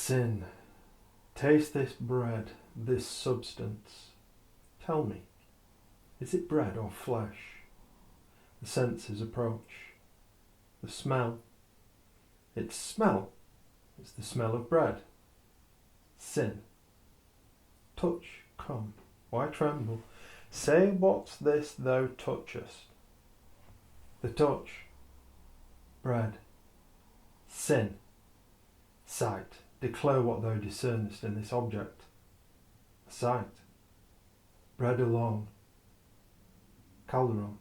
Sin, taste this bread, this substance. Tell me, is it bread or flesh? The senses approach. The smell. Its smell is the smell of bread. Sin. Touch, come, why tremble? Say what's this thou touchest? The touch. Bread. Sin. Sight. Declare what thou discernest in this object. Sight. Bread alone. Calderon.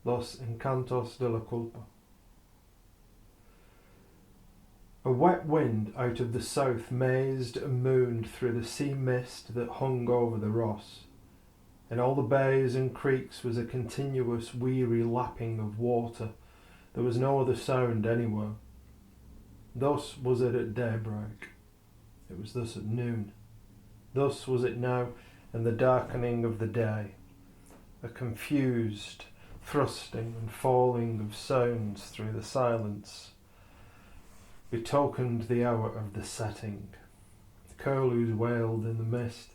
Los encantos de la culpa. A wet wind out of the south mazed and mooned through the sea mist that hung over the Ross. In all the bays and creeks was a continuous weary lapping of water. There was no other sound anywhere. Thus was it at daybreak. It was thus at noon. Thus was it now in the darkening of the day. A confused thrusting and falling of sounds through the silence betokened the hour of the setting. The curlews wailed in the mist.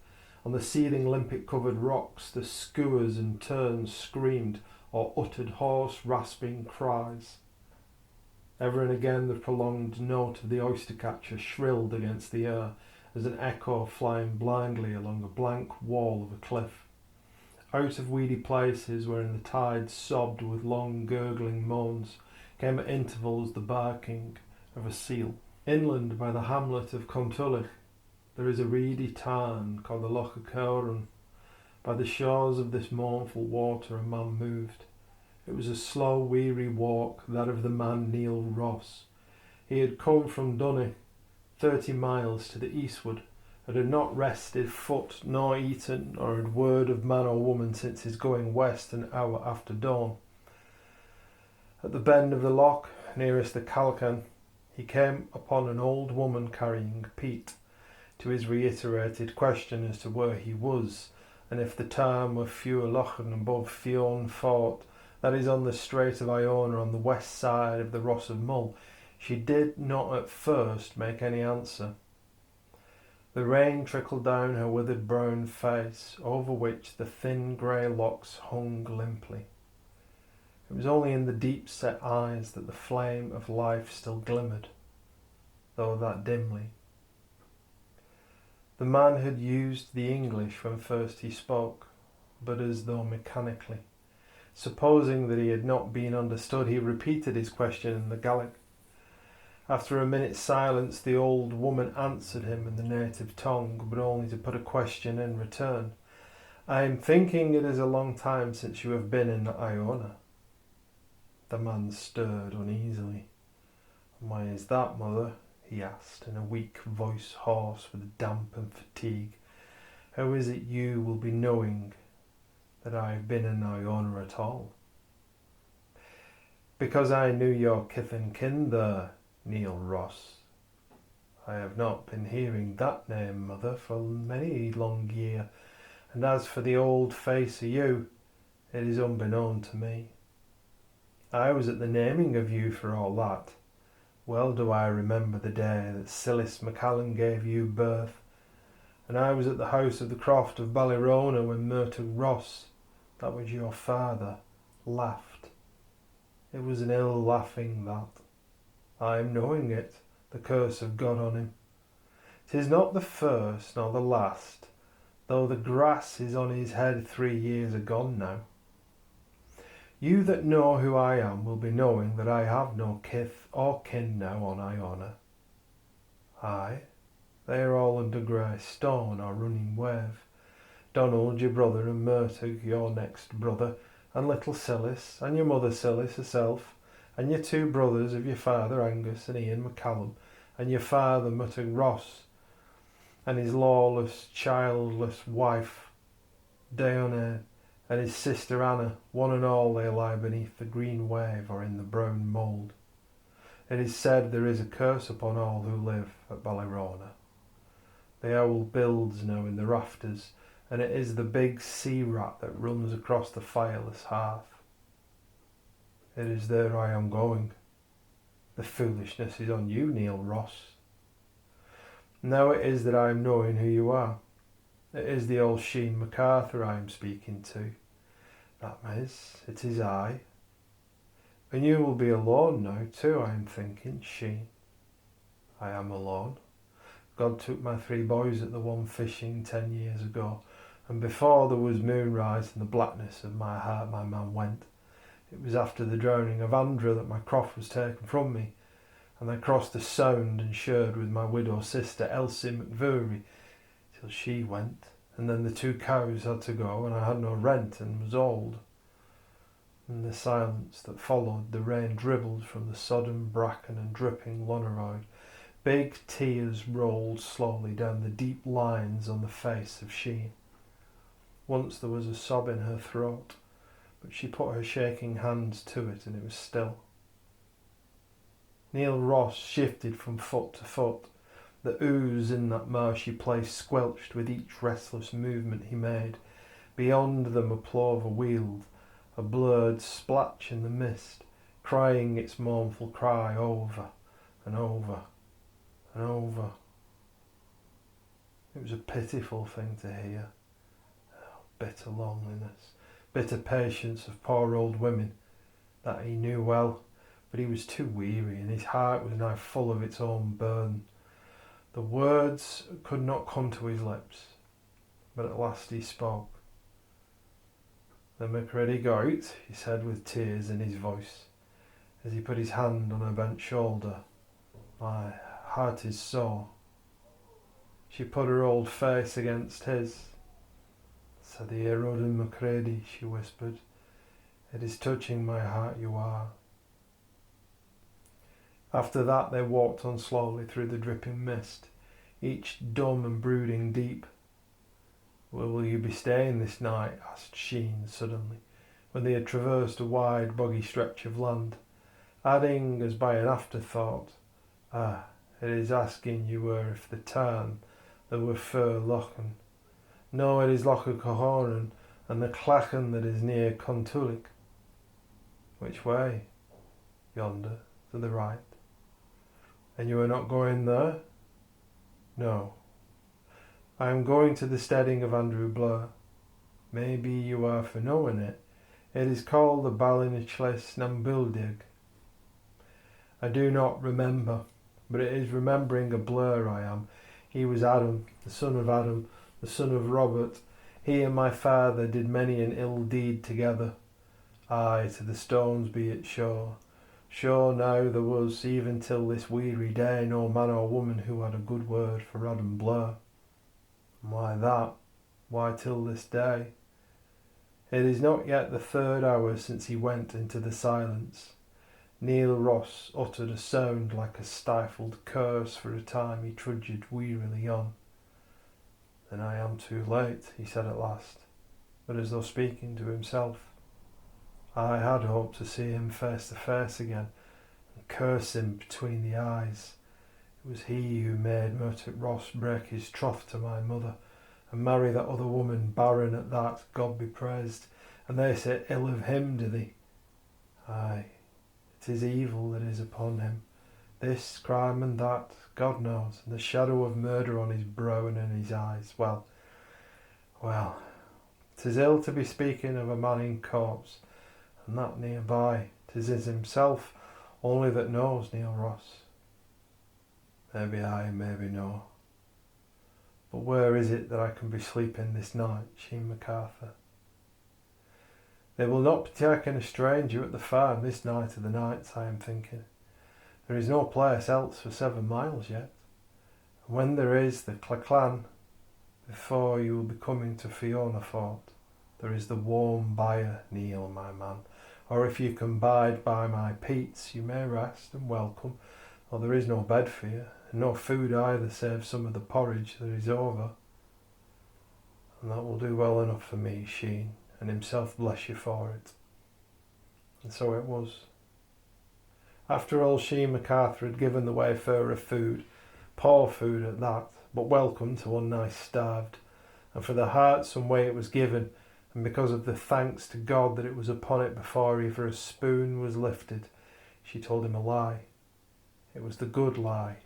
On the seething limpet-covered rocks the skuas and terns screamed or uttered hoarse, rasping cries. Ever and again the prolonged note of the oyster-catcher shrilled against the air as an echo flying blindly along a blank wall of a cliff. Out of weedy places wherein the tide sobbed with long gurgling moans came at intervals the barking of a seal. Inland by the hamlet of Contemplates there is a reedy tarn called the Loch Coran. By the shores of this mournful water a man moved. It was a slow, weary walk, that of the man Neil Ross. He had come from Dunny, 30 miles to the eastward, and had not rested foot nor eaten or had word of man or woman since his going west an hour after dawn. At the bend of the loch, nearest the Calcan, he came upon an old woman carrying peat. To his reiterated question as to where he was, and if the time were fewer lochen above Fiona Fort, that is on the Strait of Iona on the west side of the Ross of Mull, she did not at first make any answer. The rain trickled down her withered brown face, over which the thin grey locks hung limply. It was only in the deep-set eyes that the flame of life still glimmered, though that dimly. The man had used the English when first he spoke, but as though mechanically. Supposing that he had not been understood, he repeated his question in the Gaelic. After a minute's silence, the old woman answered him in the native tongue, but only to put a question in return. "I am thinking it is a long time since you have been in Iona." The man stirred uneasily. "Why is that, mother?" he asked, in a weak voice hoarse with damp and fatigue. "How is it you will be knowing that I have been in Iona at all?" "Because I knew your kith and kin there, Neil Ross." "I have not been hearing that name, mother, for many long year, and as for the old face of you, it is unbeknown to me. I was at the naming of you for all that. Well do I remember the day that Silas MacCallum gave you birth, and I was at the house of the croft of Ballyrona when Murtagh Ross, that was your father, laughed. It was an ill laughing that. I am knowing it, the curse of God on him. 'Tis not the first nor the last, though the grass is on his head 3 years agone now. You that know who I am will be knowing that I have no kith or kin now on Iona. Aye, they are all under grey stone or running wave. Donald your brother, and Murtagh your next brother, and little Silas, and your mother Silas herself, and your 2 brothers of your father Angus and Ian MacCallum, and your father Murtagh Ross, and his lawless, childless wife Dionne, and his sister Anna, one and all they lie beneath the green wave or in the brown mould. It is said there is a curse upon all who live at Ballyrona. The owl builds now in the rafters, and it is the big sea rat that runs across the fireless hearth. It is there I am going. The foolishness is on you, Neil Ross." Now it is that I am knowing who you are. It is the old Sheen MacArthur I am speaking to. That is, it is I. And you will be alone now too, I am thinking, Sheen. I am alone. God took my 3 boys at the one fishing 10 years ago, and before there was moonrise and the blackness of my heart my man went. It was after the drowning of Andrew that my croft was taken from me, and I crossed the Sound and shared with my widow sister Elsie McVeary till she went, and then the 2 cows had to go, and I had no rent and was old. In the silence that followed, the rain dribbled from the sodden bracken and dripping Lonaroid. Big tears rolled slowly down the deep lines on the face of Sheen. Once there was a sob in her throat, but she put her shaking hands to it and it was still. Neil Ross shifted from foot to foot. The ooze in that marshy place squelched with each restless movement he made. Beyond them a plover wheeled, a blurred splotch in the mist, crying its mournful cry over and over and over. It was a pitiful thing to hear. Oh, bitter loneliness, bitter patience of poor old women, that he knew well, but he was too weary and his heart was now full of its own burden. The words could not come to his lips, but at last he spoke. "The Macready go out," he said with tears in his voice, as he put his hand on her bent shoulder. "My heart is sore." She put her old face against his. "So the Erodin Macready," she whispered. "It is touching my heart you are." After that they walked on slowly through the dripping mist, each dumb and brooding deep. "Where will you be staying this night?" asked Sheen suddenly, when they had traversed a wide boggy stretch of land, adding as by an afterthought, it is asking you were if the tarn there were fur Lochen. No, it is Loch Cohoran and the Clachan that is near Contulic." "Which way?" "Yonder, to the right." "And you are not going there?" "No. I am going to the steading of Andrew Blur. Maybe you are for knowing it. It is called the Ballinachles Nambildig. I do not remember, but it is remembering a Blur I am. He was Adam, the son of Adam, the son of Robert. He and my father did many an ill deed together. Aye, to the stones be it sure. Sure now there was, even till this weary day, no man or woman who had a good word for Adam Blur. And why that? Why till this day? It is not yet the 3rd hour since he went into the silence. Neil Ross uttered a sound like a stifled curse. For a time he trudged wearily on. "Then I am too late," he said at last, but as though speaking to himself. "I had hoped to see him face to face again, and curse him between the eyes. It was he who made Murtock Ross break his troth to my mother, and marry that other woman, barren at that, God be praised. And they say ill of him, do they? Aye, it is evil that is upon him, this crime and that, God knows, and the shadow of murder on his brow and in his eyes. Well, 'tis ill to be speaking of a man in corpse, and that nearby. 'Tis himself only that knows, Neil Ross. Maybe aye, maybe no. But where is it that I can be sleeping this night, Sheen MacArthur? They will not be taking a stranger at the farm this night of the nights, I am thinking. There is no place else for 7 miles yet. And when there is the Claclan, before you will be coming to Fiona Fort, there is the warm byre, Neil, my man. Or if you can bide by my peats, you may rest and welcome, though there is no bed for you, and no food either, save some of the porridge that is over. And that will do well enough for me, Sheen, and himself bless you for it. And so it was. After old Sheen MacArthur had given the wayfarer food, poor food at that, but welcome to one nigh starved, and for the heartsome way it was given, and because of the thanks to God that it was upon it before ever a spoon was lifted, she told him a lie. It was the good lie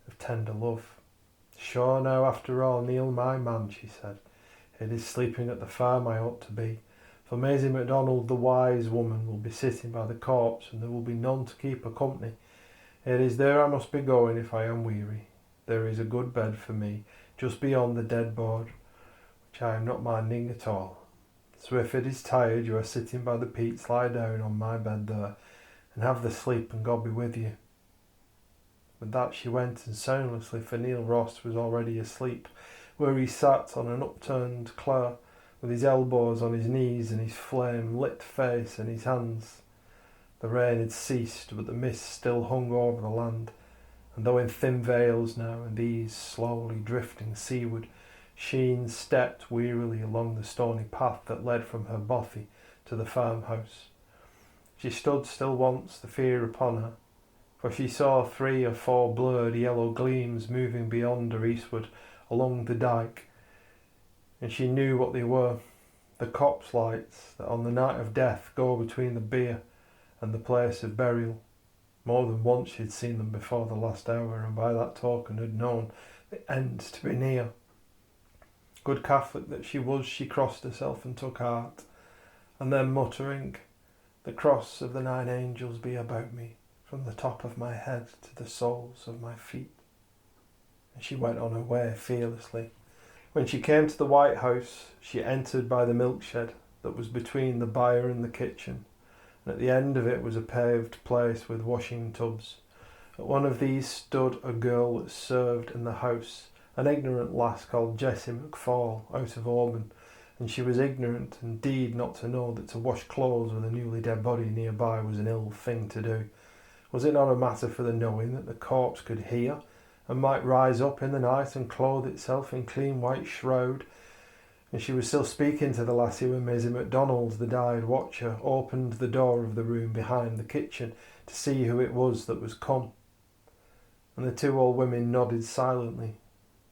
of tender love. Sure now, after all, Neil, my man, she said, it is sleeping at the farm I ought to be. For Maisie MacDonald, the wise woman, will be sitting by the corpse, and there will be none to keep her company. It is there I must be going if I am weary. There is a good bed for me, just beyond the dead board, which I am not minding at all. So if it is tired you are sitting by the peats, lie down on my bed there, and have the sleep, and God be with you. With that she went, and soundlessly, for Neil Ross was already asleep, where he sat on an upturned clare, with his elbows on his knees and his flame-lit face in his hands. The rain had ceased, but the mist still hung over the land, and though in thin veils now, and these slowly drifting seaward, Sheen stepped wearily along the stony path that led from her bothy to the farmhouse. She stood still once, the fear upon her, for she saw 3 or 4 blurred yellow gleams moving beyond her eastward along the dyke, and she knew what they were, the copse lights that on the night of death go between the bier and the place of burial. More than once she had seen them before the last hour, and by that token had known the end to be near. Good Catholic that she was, she crossed herself and took heart, and then muttering, "The cross of the 9 angels be about me, from the top of my head to the soles of my feet," and she went on her way fearlessly. When she came to the White House, she entered by the milk shed that was between the byre and the kitchen, and at the end of it was a paved place with washing tubs. At one of these stood a girl that served in the house, an ignorant lass called Jessie McFall, out of Auburn, and she was ignorant indeed not to know that to wash clothes with a newly dead body nearby was an ill thing to do. Was it not a matter for the knowing that the corpse could hear, and might rise up in the night and clothe itself in clean white shroud? And she was still speaking to the lassie when Maisie MacDonald, the died watcher, opened the door of the room behind the kitchen to see who it was that was come. And the 2 old women nodded silently.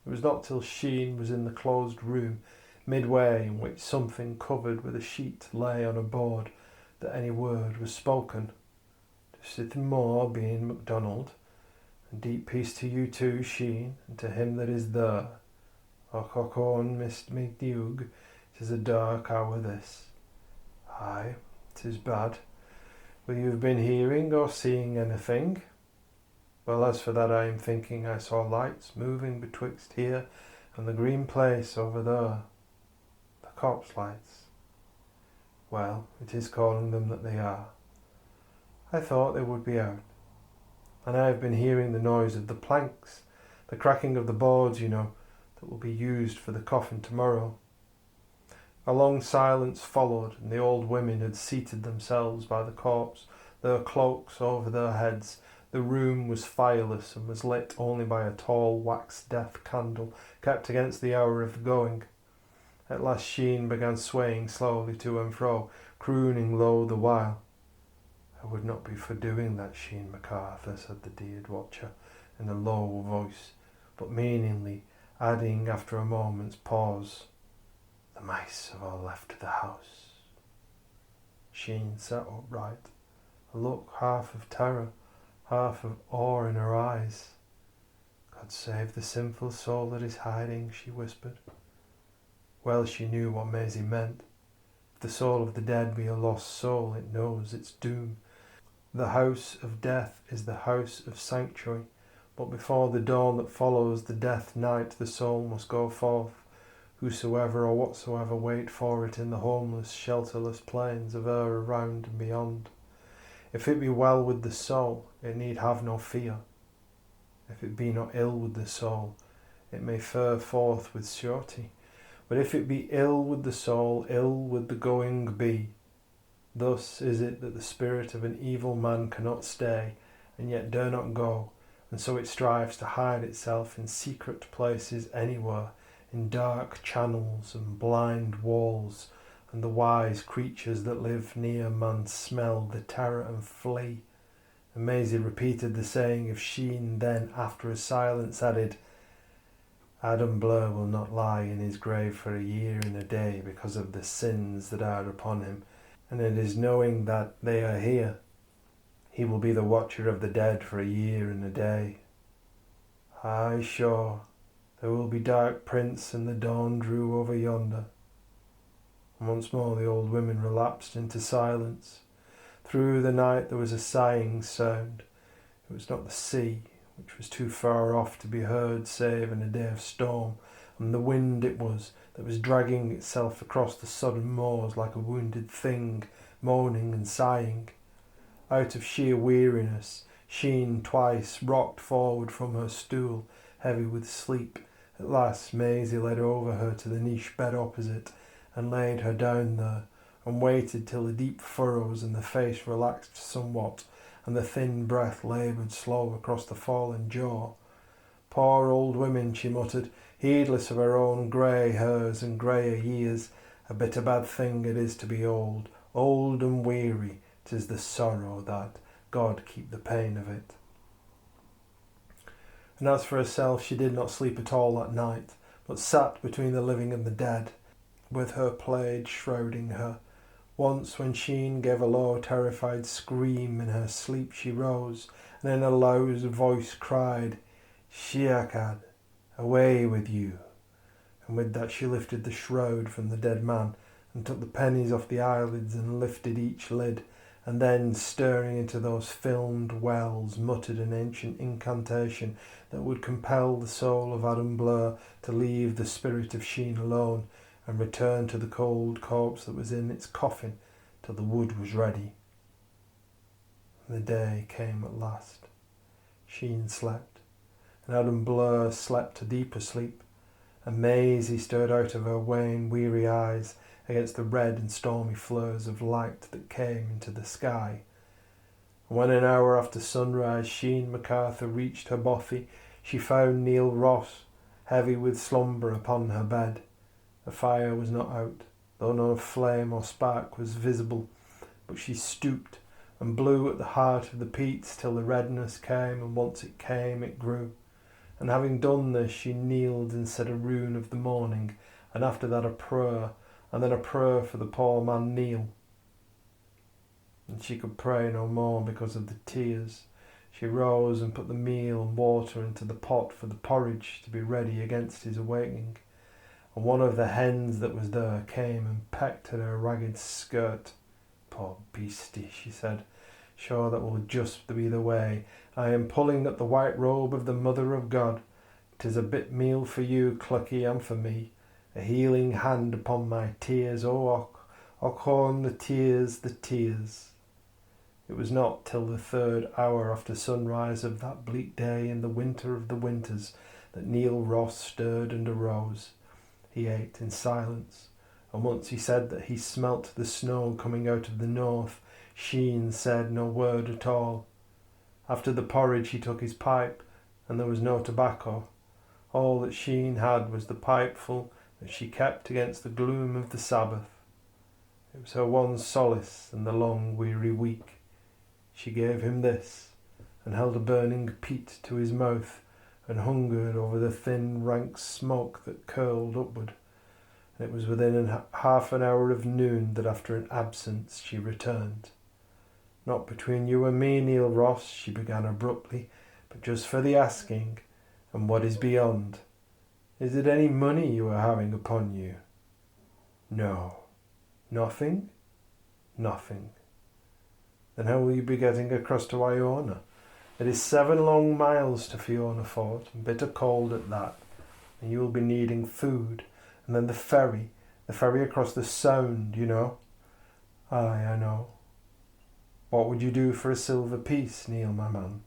It was not till Sheen was in the closed room, midway in which something covered with a sheet lay on a board, that any word was spoken. "To sitting more being MacDonald, and deep peace to you too, Sheen, and to him that is there. Och on Mist Macleod, 'tis a dark hour this. Aye, 'tis bad. Will you have been hearing or seeing anything?" "Well, as for that, I am thinking I saw lights moving betwixt here and the green place over there." "The corpse lights." "Well, it is calling them that they are. I thought they would be out. And I have been hearing the noise of the planks, the cracking of the boards, you know, that will be used for the coffin tomorrow." A long silence followed, and the old women had seated themselves by the corpse, their cloaks over their heads. The room was fireless, and was lit only by a tall wax death candle kept against the hour of the going. At last Sheen began swaying slowly to and fro, crooning low the while. "I would not be for doing that, Sheen MacArthur," said the dead watcher in a low voice, but meaningly, adding after a moment's pause, "The mice have all left the house." Sheen sat upright, a look half of terror, half of awe in her eyes. "God save the sinful soul that is hiding," she whispered. Well she knew what Maisie meant. If the soul of the dead be a lost soul, it knows its doom. The house of death is the house of sanctuary, but before the dawn that follows the death night the soul must go forth, whosoever or whatsoever wait for it in the homeless, shelterless plains of air around and beyond. If it be well with the soul, it need have no fear. If it be not ill with the soul, it may fare forth with surety. But if it be ill with the soul, ill would the going be. Thus is it that the spirit of an evil man cannot stay, and yet dare not go, and so it strives to hide itself in secret places anywhere, in dark channels and blind walls, and the wise creatures that live near man smell the terror and flee. And Maisie repeated the saying of Sheen, then after a silence added, "Adam Blair will not lie in his grave for a year and a day because of the sins that are upon him, and it is knowing that they are here. He will be the watcher of the dead for a year and a day." "Aye, sure," There will be dark prints, and the dawn drew over yonder. And once more the old women relapsed into silence. Through the night there was a sighing sound. It was not the sea, which was too far off to be heard save in a day of storm, and the wind it was that was dragging itself across the sodden moors like a wounded thing, moaning and sighing. Out of sheer weariness, Sheen twice rocked forward from her stool, heavy with sleep. At last Maisie led over her to the niche bed opposite, and laid her down there, and waited till the deep furrows in the face relaxed somewhat, and the thin breath laboured slow across the fallen jaw. Poor old women, she muttered, heedless of her own grey hairs and greyer years. A bitter bad thing it is to be old, old and weary. 'Tis the sorrow that, God keep the pain of it. And as for herself, she did not sleep at all that night, but sat between the living and the dead, with her plaid shrouding her. Once when Sheen gave a low terrified scream in her sleep, she rose, and in a loud voice cried, "Shiakad, away with you." And with that she lifted the shroud from the dead man, and took the pennies off the eyelids and lifted each lid, and then, staring into those filmed wells, muttered an ancient incantation that would compel the soul of Adam Blur to leave the spirit of Sheen alone, and return to the cold corpse that was in its coffin till the wood was ready. The day came at last. Sheen slept, and Adam Blur slept a deeper sleep, and Maisie stirred out of her wan, weary eyes against the red and stormy flares of light that came into the sky. And when an hour after sunrise Sheen MacArthur reached her bothy, she found Neil Ross heavy with slumber upon her bed. The fire was not out, though no flame or spark was visible, but she stooped and blew at the heart of the peats till the redness came, and once it came it grew. And having done this, she kneeled and said a rune of the morning, and after that a prayer, and then a prayer for the poor man Neil. And she could pray no more because of the tears. She rose and put the meal and water into the pot for the porridge to be ready against his awakening. And one of the hens that was there came and pecked at her ragged skirt. "Poor beastie," she said, "sure that will just be the way. I am pulling at the white robe of the Mother of God. 'Tis a bit meal for you, Clucky, and for me. A healing hand upon my tears, och on the tears, the tears." It was not till the 3rd hour after sunrise of that bleak day in the winter of the winters that Neil Ross stirred and arose. He ate in silence, and once he said that he smelt the snow coming out of the north. Sheen said no word at all. After the porridge he took his pipe, and there was no tobacco. All that Sheen had was the pipeful that she kept against the gloom of the Sabbath. It was her one solace in the long weary week. She gave him this, and held a burning peat to his mouth, and hungered over the thin rank smoke that curled upward. And it was within half an hour of noon that after an absence she returned. "Not between you and me, Neil Ross," she began abruptly, "but just for the asking, and what is beyond. Is it any money you are having upon you?" "No." "Nothing?" "Nothing." "Then how will you be getting across to Iona? It is 7 long miles to Fiona Fort, and bitter cold at that, and you will be needing food, and then the ferry across the Sound, you know." "Aye, I know." "What would you do for a silver piece, Neil, my man?"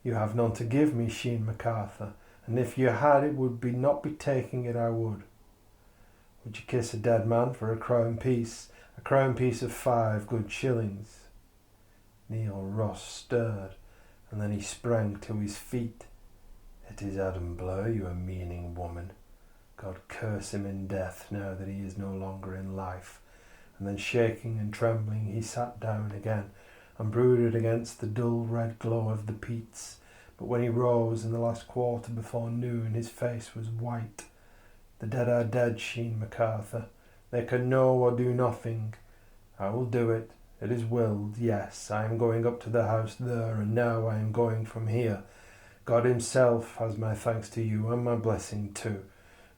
"You have none to give me, Sheen MacArthur, and if you had it would not be taking it I would." "Would you kiss a dead man for a crown piece of 5 good shillings?" Neil Ross stirred, and then he sprang to his feet. "It is Adam Blur, you meaning woman. God curse him in death now that he is no longer in life." And then, shaking and trembling, he sat down again and brooded against the dull red glow of the peats. But when he rose in the last quarter before noon, his face was white. "The dead are dead, Sheen MacArthur. They can know or do nothing. I will do it. It is willed. Yes, I am going up to the house there, and now I am going from here. God himself has my thanks to you and my blessing too.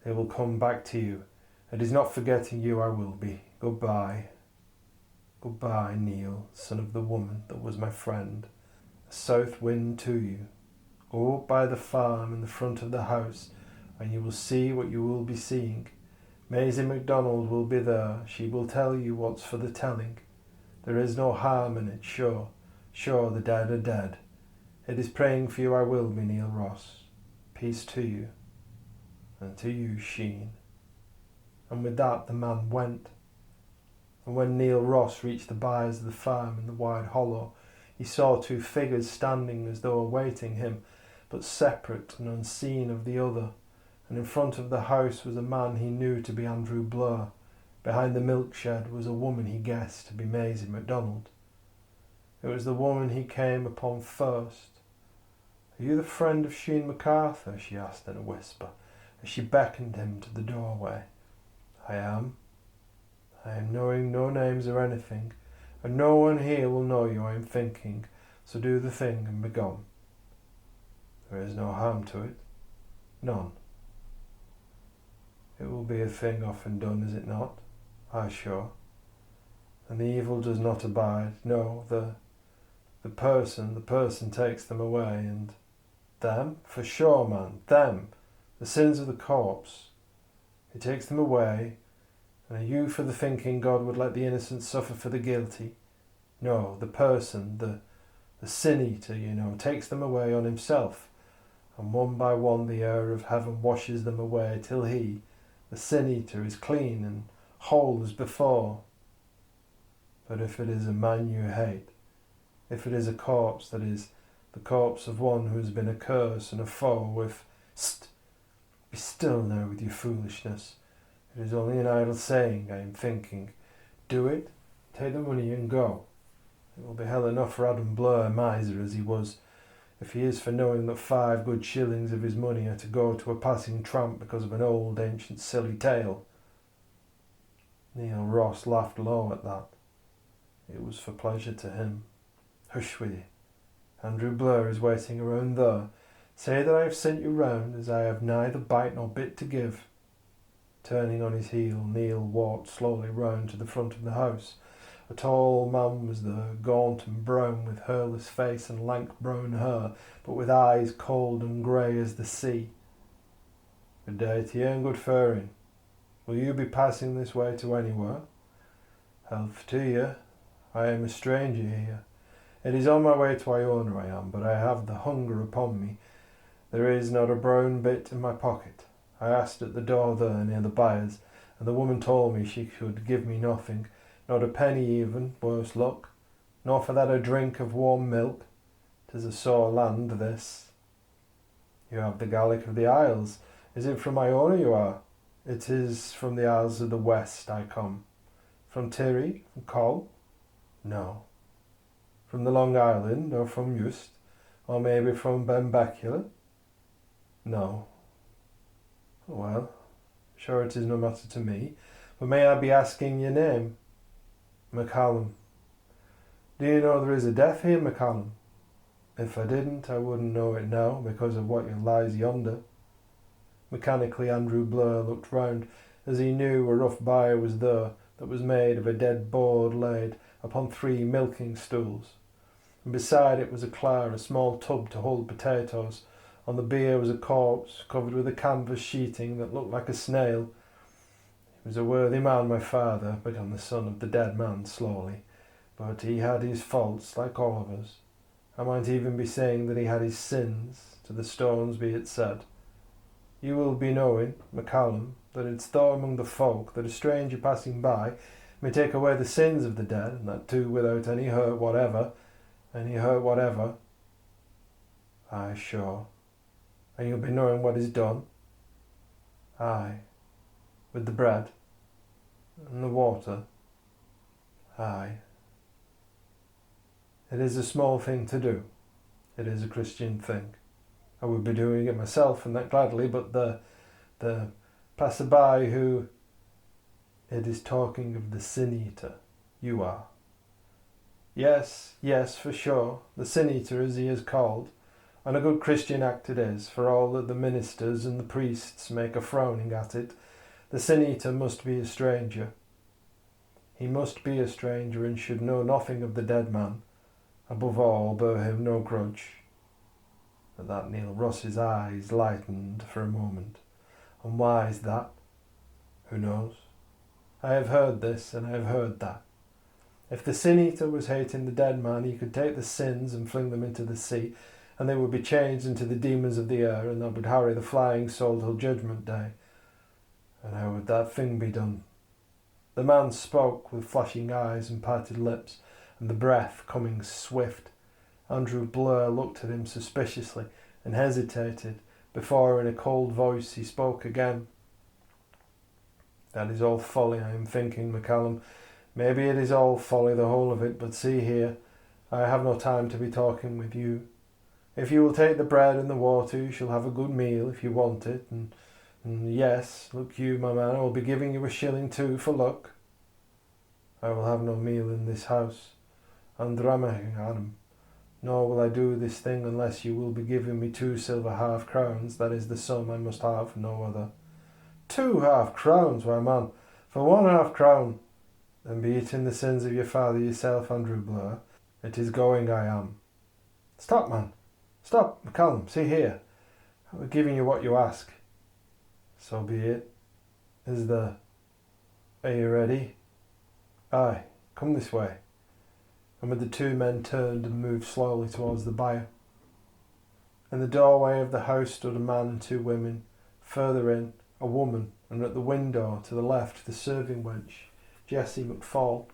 They will come back to you. It is not forgetting you I will be. Goodbye. Goodbye, Neil, son of the woman that was my friend. A south wind to you. Go up by the farm in the front of the house, and you will see what you will be seeing. Maisie MacDonald will be there. She will tell you what's for the telling. There is no harm in it, sure. Sure, the dead are dead. It is praying for you I will be, Neil Ross. Peace to you. And to you, Sheen. And with that the man went. And when Neil Ross reached the byres of the farm in the wide hollow, he saw two figures standing as though awaiting him, but separate and unseen of the other. And in front of the house was a man he knew to be Andrew Blur. Behind the milk shed was a woman he guessed to be Maisie MacDonald. It was the woman he came upon first. "Are you the friend of Sheen MacArthur?" she asked in a whisper, as she beckoned him to the doorway. "I am. I am knowing no names or anything, and no one here will know you I am thinking, so do the thing and be gone." "There is no harm to it." "None." "It will be a thing often done, is it not?" "Aye, sure." "And the evil does not abide. No, the person takes them away, and..." "Them? For sure, man, them. The sins of the corpse. He takes them away, and are you for the thinking God would let the innocent suffer for the guilty? No, the person, the sin eater, you know, takes them away on himself, and one by one the air of heaven washes them away till he, the sin eater, is clean and whole as before. But if it is a man you hate, if it is a corpse that is the corpse of one who has been a curse and a foe, if... St! Be still now with your foolishness. It is only an idle saying, I am thinking. Do it, take the money and go. It will be hell enough for Adam Blur, miser as he was, if he is for knowing that 5 good shillings of his money are to go to a passing tramp because of an old, ancient, silly tale." Neil Ross laughed low at that. It was for pleasure to him. "Hush with you. Andrew Blur is waiting around there. Say that I have sent you round, as I have neither bite nor bit to give." Turning on his heel, Neil walked slowly round to the front of the house. A tall man was there, gaunt and brown, with hairless face and lank brown hair, but with eyes cold and grey as the sea. "Good day to you and good faring. Will you be passing this way to anywhere?" "Health to you. I am a stranger here. It is on my way to Iona I am, but I have the hunger upon me. There is not a brown bit in my pocket. I asked at the door there near the byres, and the woman told me she could give me nothing, not a penny even, worse luck, nor for that a drink of warm milk. 'Tis a sore land, this." "You have the Gaelic of the Isles. Is it from Iona you are?" "It is from the Isles of the West I come." "From Tiree? From Col?" "No." "From the Long Island, or from Uist, or maybe from Benbecula?" "No." "Well, sure it is no matter to me, but may I be asking your name?" "McCallum." "Do you know there is a death here, McCallum?" "If I didn't, I wouldn't know it now, because of what lies yonder." Mechanically Andrew Blur looked round, as he knew a rough byre was there that was made of a dead board laid upon 3 milking stools, and beside it was a clar, a small tub to hold potatoes. On the bier was a corpse covered with a canvas sheeting that looked like a snail. "He was a worthy man, my father," began the son of the dead man slowly, "but he had his faults like all of us. I might even be saying that he had his sins, to the stones be it said. You will be knowing, McCallum, that it's thought among the folk that a stranger passing by may take away the sins of the dead, and that too without any hurt whatever. Any hurt whatever." "Aye, sure. And you'll be knowing what is done?" "Aye. With the bread and the water?" "Aye. It is a small thing to do. It is a Christian thing. I would be doing it myself, and that gladly, but the passer-by who..." "It is talking of the Sin Eater. You are." Yes, for sure. The Sin Eater, as he is called. And a good Christian act it is, for all that the ministers and the priests make a frowning at it. The Sin Eater must be a stranger. He must be a stranger and should know nothing of the dead man. Above all, bear him no grudge. At that Neil Ross's eyes lightened for a moment. And why is that? Who knows? I have heard this and I have heard that. If the Sin Eater was hating the dead man, he could take the sins and fling them into the sea, and they would be changed into the demons of the air, and that would harry the flying soul till judgment day. And how would that thing be done? The man spoke with flashing eyes and parted lips, and the breath coming swift. Andrew Blur looked at him suspiciously and hesitated, before in a cold voice he spoke again. That is all folly, I am thinking, MacCallum. Maybe it is all folly, the whole of it, but see here, I have no time to be talking with you. If you will take the bread and the water, you shall have a good meal if you want it, and yes, look you, my man, I will be giving you a shilling too for luck. I will have no meal in this house, Andramacadam, nor will I do this thing unless you will be giving me 2 silver half-crowns, that is the sum I must have, no other. 2 half-crowns, why man, for 1 half-crown. Then be it in the sins of your father yourself, Andrew Blur. It is going I am. Stop, man. Stop, MacCallum, see here. I am giving you what you ask. So be it. Are you ready? Aye, come this way. And with the 2 men turned and moved slowly towards the byre. In the doorway of the house stood a man and 2 women. Further in, a woman, and at the window to the left the serving wench, Jessie McFall,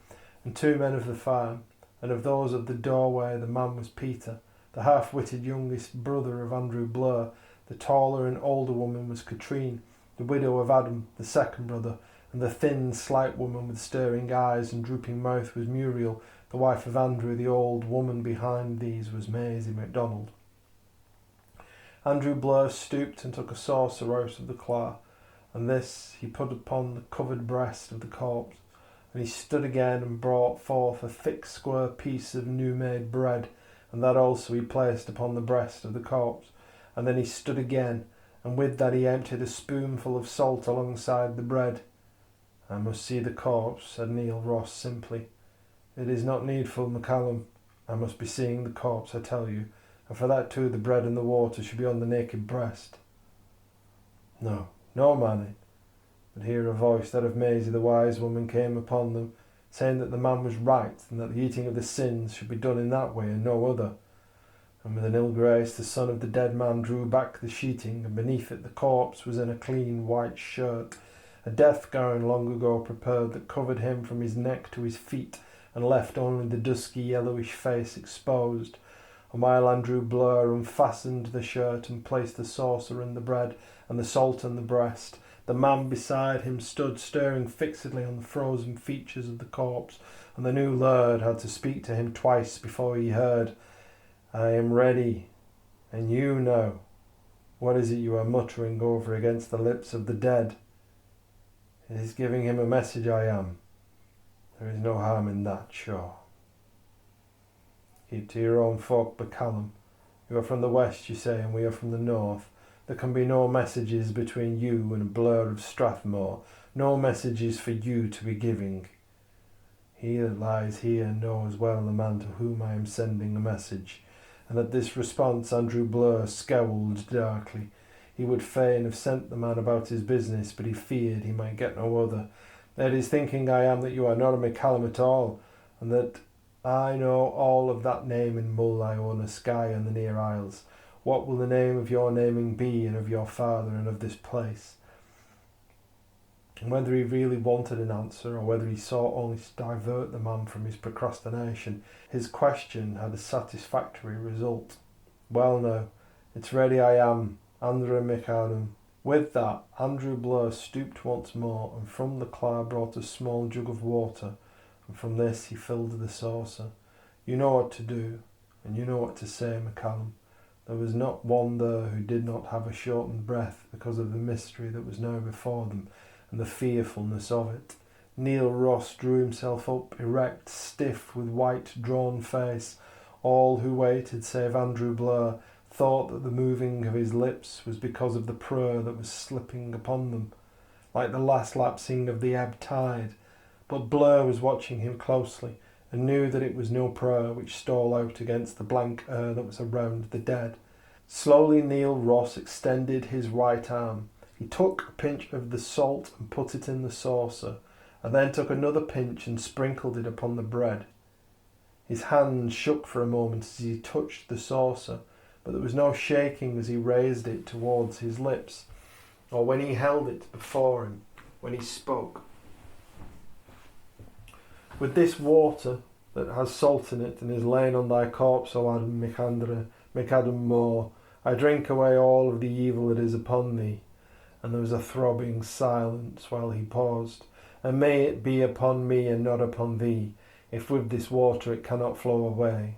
and 2 men of the farm, and of those of the doorway the man was Peter, the half-witted youngest brother of Andrew Blur. The taller and older woman was Katrine, the widow of Adam, the second brother, and the thin, slight woman with staring eyes and drooping mouth was Muriel, the wife of Andrew. The old woman behind these was Maisie MacDonald. Andrew Blur stooped and took a saucer out of the clare, and this he put upon the covered breast of the corpse. And he stood again and brought forth a thick square piece of new-made bread, and that also he placed upon the breast of the corpse. And then he stood again, and with that he emptied a spoonful of salt alongside the bread. I must see the corpse, said Neil Ross simply. It is not needful, MacCallum. I must be seeing the corpse, I tell you, and for that too the bread and the water should be on the naked breast. No, no, man. But here a voice, that of Maisie the wise woman, came upon them, saying that the man was right, and that the eating of the sins should be done in that way and no other. And with an ill grace the son of the dead man drew back the sheeting, and beneath it the corpse was in a clean white shirt, a death gown long ago prepared that covered him from his neck to his feet, and left only the dusky yellowish face exposed. And while Andrew Blur unfastened the shirt and placed the saucer and the bread and the salt on the breast, the man beside him stood staring fixedly on the frozen features of the corpse, and the new laird had to speak to him twice before he heard. I am ready, and you know. What is it you are muttering over against the lips of the dead? It is giving him a message, I am. There is no harm in that, sure. Keep to your own folk, MacCallum. You are from the west, you say, and we are from the north. There can be no messages between you and a Blur of Strathmore, no messages for you to be giving. He that lies here knows well the man to whom I am sending a message. And at this response Andrew Blur scowled darkly. He would fain have sent the man about his business, but he feared he might get no other. It is thinking I am that you are not a MacCallum at all, and that I know all of that name in Mull I own a sky and the near isles. What will the name of your naming be, and of your father, and of this place? And whether he really wanted an answer, or whether he sought only to divert the man from his procrastination, his question had a satisfactory result. Well now, it's ready I am, Andrew MacAdam. With that, Andrew Blur stooped once more, and from the clare brought a small jug of water, and from this he filled the saucer. You know what to do, and you know what to say, MacCallum. There was not one there who did not have a shortened breath because of the mystery that was now before them, and the fearfulness of it. Neil Ross drew himself up, erect, stiff, with white, drawn face. All who waited, save Andrew Blur, thought that the moving of his lips was because of the prayer that was slipping upon them, like the last lapsing of the ebb tide. But Blur was watching him closely, and knew that it was no prayer which stole out against the blank air that was around the dead. Slowly Neil Ross extended his right arm. He took a pinch of the salt and put it in the saucer, and then took another pinch and sprinkled it upon the bread. His hand shook for a moment as he touched the saucer, but there was no shaking as he raised it towards his lips, or when he held it before him, when he spoke. With this water that has salt in it and is lain on thy corpse, O Adam Macadam More, I drink away all of the evil that is upon thee. And there was a throbbing silence while he paused. And may it be upon me and not upon thee, if with this water it cannot flow away.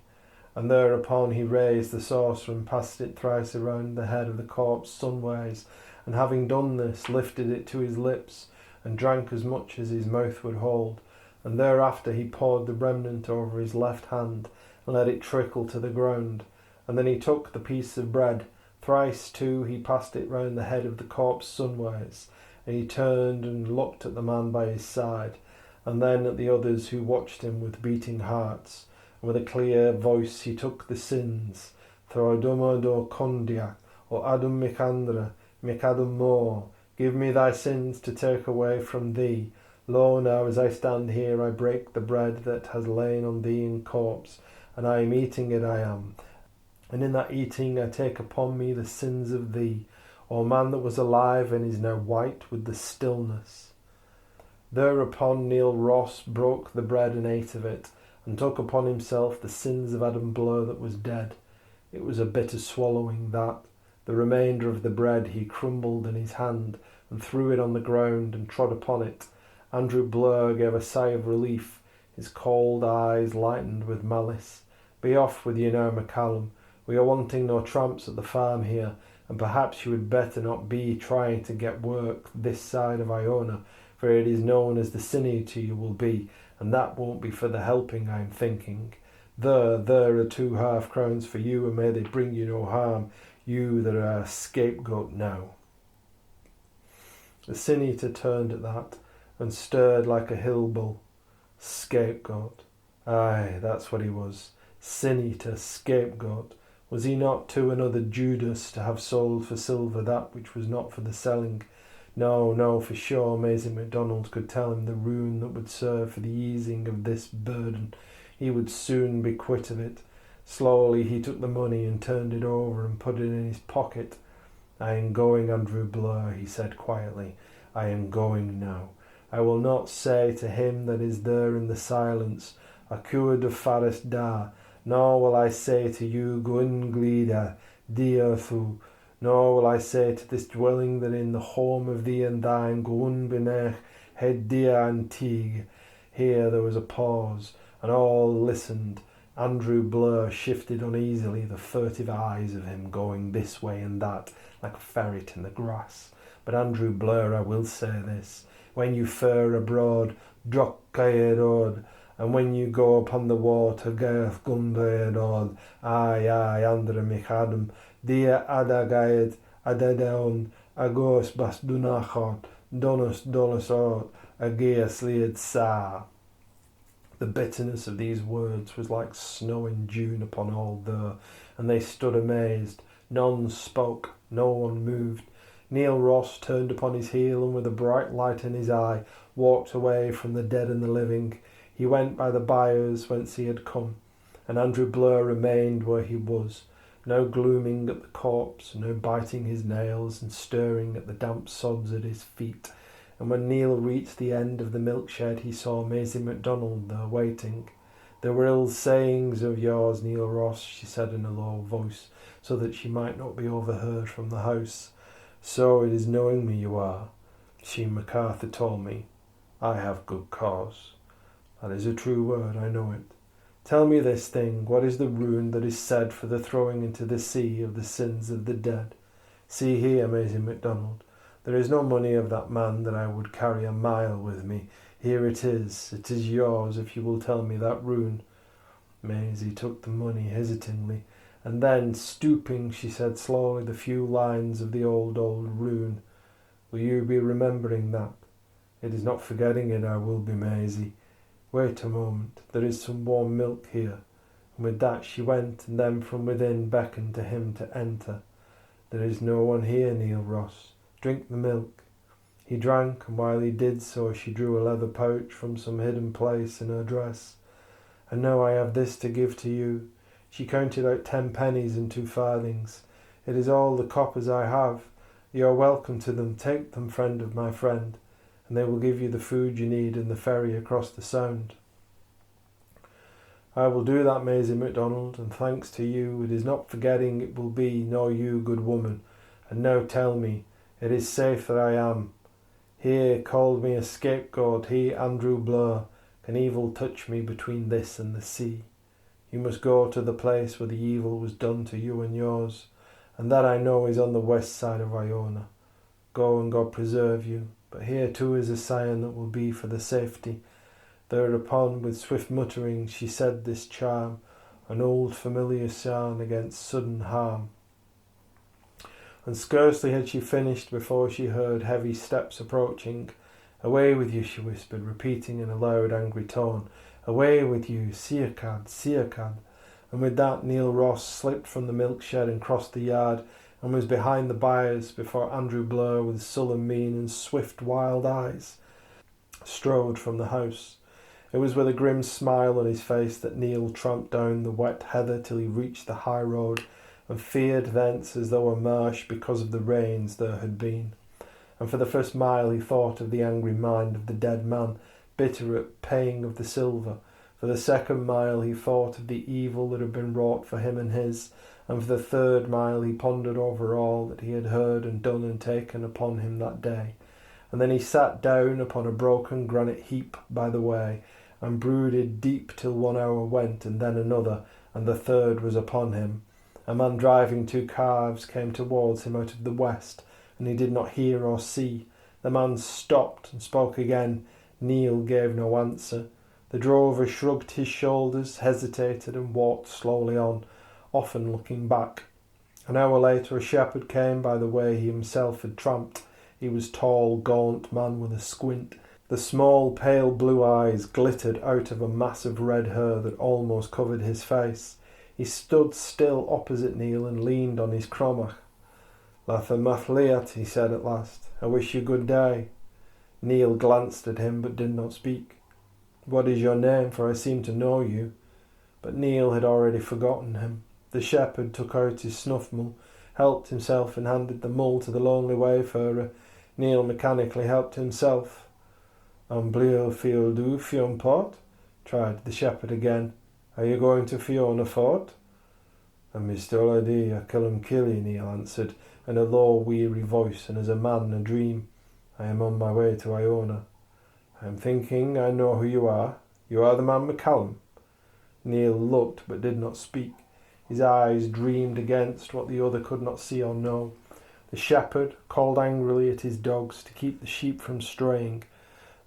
And thereupon he raised the saucer and passed it thrice around the head of the corpse sunways, and having done this, lifted it to his lips, and drank as much as his mouth would hold. And thereafter he poured the remnant over his left hand, and let it trickle to the ground. And then he took the piece of bread, thrice too he passed it round the head of the corpse sunways, and he turned and looked at the man by his side, and then at the others who watched him with beating hearts. And with a clear voice he took the sins, Throdoma do Condia, O Adam Macadam More, give me thy sins to take away from thee. Lo, now as I stand here I break the bread that has lain on thee in corpse, and I am eating it I am. And in that eating I take upon me the sins of thee, O man that was alive and is now white with the stillness. Thereupon Neil Ross broke the bread and ate of it, and took upon himself the sins of Adam Blur that was dead. It was a bitter swallowing that. The remainder of the bread he crumbled in his hand, and threw it on the ground, and trod upon it. Andrew Blur gave a sigh of relief. His cold eyes lightened with malice. Be off with you now, MacCallum. We are wanting no tramps at the farm here, and perhaps you had better not be trying to get work this side of Iona, for it is known as the Sin Eater you will be, and that won't be for the helping, I am thinking. There are 2 half-crowns for you, and may they bring you no harm, you that are a scapegoat now. The Sin Eater turned at that, and stirred like a hill bull. Scapegoat. Aye, that's what he was. Sin Eater, scapegoat. Was he not too another Judas to have sold for silver that which was not for the selling? No, for sure Maisie MacDonald could tell him the rune that would serve for the easing of this burden. He would soon be quit of it. Slowly he took the money and turned it over and put it in his pocket. I am going, Andrew Blur, he said quietly. I am going now. I will not say to him that is there in the silence, Acua de Forest da, nor will I say to you, Gwynglida, Diothu, nor will I say to this dwelling that in the home of thee and thine, Gwynbenech, head dia antig. Here there was a pause, and all listened. Andrew Blur shifted uneasily, the furtive eyes of him going this way and that, like a ferret in the grass. But Andrew Blur, I will say this, when you fare abroad, Drocaedod, and when you go upon the water, Gaeth Gundaedod, aye, Andra Macadam, Dia Adagaed, Adadeon, Agos Bas Dunachon, Donus Dolusod, Ageas Liad Sa. The bitterness of these words was like snow in June upon all there, and they stood amazed. None spoke, no one moved. Neil Ross turned upon his heel, and with a bright light in his eye, walked away from the dead and the living. He went by the byres whence he had come, and Andrew Blur remained where he was, no glooming at the corpse, no biting his nails and stirring at the damp sods at his feet. And when Neil reached the end of the milk shed, he saw Maisie MacDonald there waiting. There were ill sayings of yours, Neil Ross, she said in a low voice, so that she might not be overheard from the house. So it is knowing me you are. Sheen MacArthur told me. I have good cause. That is a true word, I know it. Tell me this thing, what is the rune that is said for the throwing into the sea of the sins of the dead? See here, Maisie MacDonald, there is no money of that man that I would carry a mile with me. Here it is yours if you will tell me that rune. Maisie took the money hesitatingly, And then, stooping, she said slowly the few lines of the old rune. Will you be remembering that? It is not forgetting it I will be, Maisie. Wait a moment, there is some warm milk here. And with that she went, and then from within beckoned to him to enter. There is no one here, Neil Ross. Drink the milk. He drank, and while he did so she drew a leather pouch from some hidden place in her dress. And now I have this to give to you. She counted out 10 pennies and 2 farthings. It is all the coppers I have. You are welcome to them. Take them, friend of my friend, and they will give you the food you need in the ferry across the Sound. I will do that, Maisie MacDonald, and thanks to you, it is not forgetting it will be, nor you, good woman. And now tell me, it is safe that I am. Here called me a scapegoat, he, Andrew Blur, can evil touch me between this and the sea? You must go to the place where the evil was done to you and yours, and that I know is on the west side of Iona. Go, and God preserve you. But here too is a sign that will be for the safety. Thereupon, with swift muttering, she said this charm, an old familiar yarn against sudden harm. And scarcely had she finished before she heard heavy steps approaching. Away with you, she whispered, repeating in a loud, angry tone. Away with you, Siacad, Siacad. And with that, Neil Ross slipped from the milk shed and crossed the yard, and was behind the buyers before Andrew Blur, with sullen mien and swift, wild eyes, strode from the house. It was with a grim smile on his face that Neil tramped down the wet heather till he reached the high road, and feared thence as though a marsh because of the rains there had been. And for the first mile he thought of the angry mind of the dead man, bitter at paying of the silver. For the second mile he thought of the evil that had been wrought for him and his, and for the third mile he pondered over all that he had heard and done and taken upon him that day. And then he sat down upon a broken granite heap by the way, and brooded deep till 1 hour went, and then another, and the third was upon him. A man driving 2 calves came towards him out of the west, and he did not hear or see. The man stopped and spoke again. Neil gave no answer. The drover shrugged his shoulders, hesitated, and walked slowly on, often looking back. An hour later a shepherd came by the way he himself had tramped. He was tall, gaunt man with a squint. The small, pale blue eyes glittered out of a mass of red hair that almost covered his face. He stood still opposite Neil and leaned on his cromach. Fiona Macleod, he said at last, I wish you good day. Neil glanced at him but did not speak. What is your name, for I seem to know you? But Neil had already forgotten him. The shepherd took out his snuff-mull, helped himself and handed the mull to the lonely wayfarer. Neil mechanically helped himself. An bliail fiodú Fion Pot? Tried the shepherd again. Are you going to Fiona Fort? And Mr. Lady a Killy, Neil answered, in a low, weary voice, and as a man in a dream. I am on my way to Iona. I am thinking I know who you are. You are the man McCallum. Neil looked but did not speak. His eyes dreamed against what the other could not see or know. The shepherd called angrily at his dogs to keep the sheep from straying,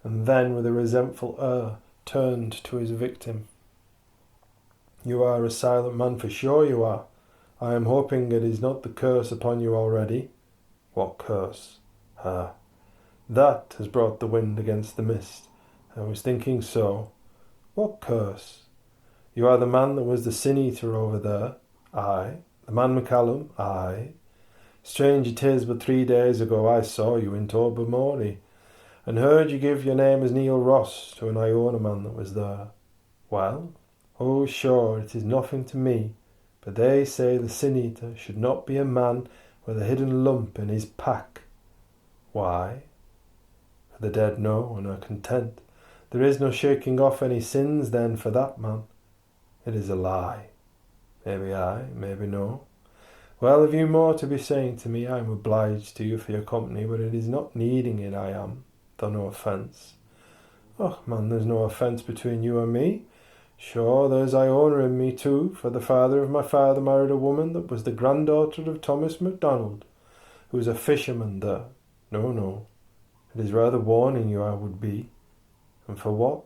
and then with a resentful air turned to his victim. You are a silent man, for sure you are. I am hoping it is not the curse upon you already. What curse? Ah, that has brought the wind against the mist. I was thinking so. What curse? You are the man that was the Sin Eater over there. Aye. The man McCallum. Aye. Strange it is, but 3 days ago I saw you in Tobermory, and heard you give your name as Neil Ross to an Iona man that was there. Well? Oh, sure, it is nothing to me, but they say the Sin Eater should not be a man with a hidden lump in his pack. Why? For the dead know and are content. There is no shaking off any sins then for that man. It is a lie. Maybe aye, maybe no. Well, have you more to be saying to me? I am obliged to you for your company, but it is not needing it I am, though no offence. Oh, man, there's no offence between you and me. Sure, there's Iona in me too, for the father of my father married a woman that was the granddaughter of Thomas MacDonald, who was a fisherman there. No, it is rather warning you I would be. And for what?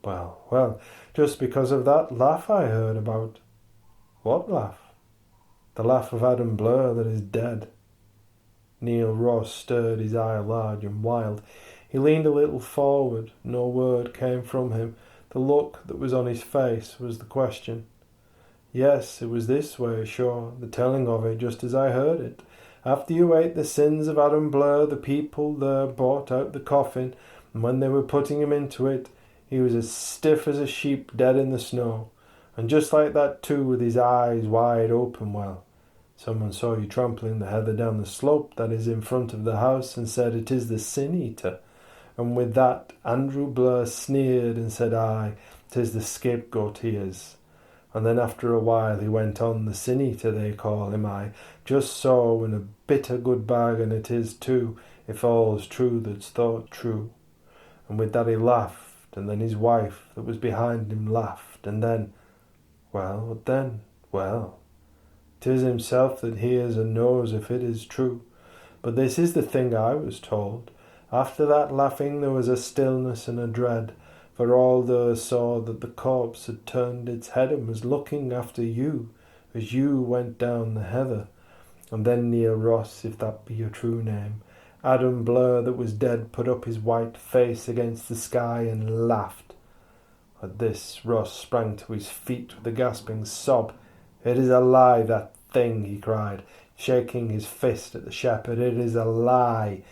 Well, just because of that laugh I heard about. What laugh? The laugh of Adam Blur that is dead. Neil Ross stirred his eye large and wild. He leaned a little forward. No word came from him. The look that was on his face was the question. Yes, it was this way, sure, the telling of it, just as I heard it. After you ate the sins of Adam Blur, the people there brought out the coffin, and when they were putting him into it, he was as stiff as a sheep dead in the snow. And just like that too, with his eyes wide open. Well, someone saw you trampling the heather down the slope that is in front of the house, and said, it is the Sin Eater. And with that, Andrew Blur sneered and said, aye, 'tis the scapegoat he is. And then after a while he went on, the Sin Eater they call him, aye, just so, and a bitter good bargain it is too, if all's true that's thought true. And with that he laughed, and then his wife that was behind him laughed, and then, well, what then? Well, 'tis himself that hears and knows if it is true. But this is the thing I was told. After that laughing there was a stillness and a dread, for all there saw that the corpse had turned its head and was looking after you as you went down the heather. And then Neil Ross, if that be your true name, Adam Blur that was dead, put up his white face against the sky and laughed. At this Ross sprang to his feet with a gasping sob. It is a lie, that thing, he cried, shaking his fist at the shepherd. It is a lie.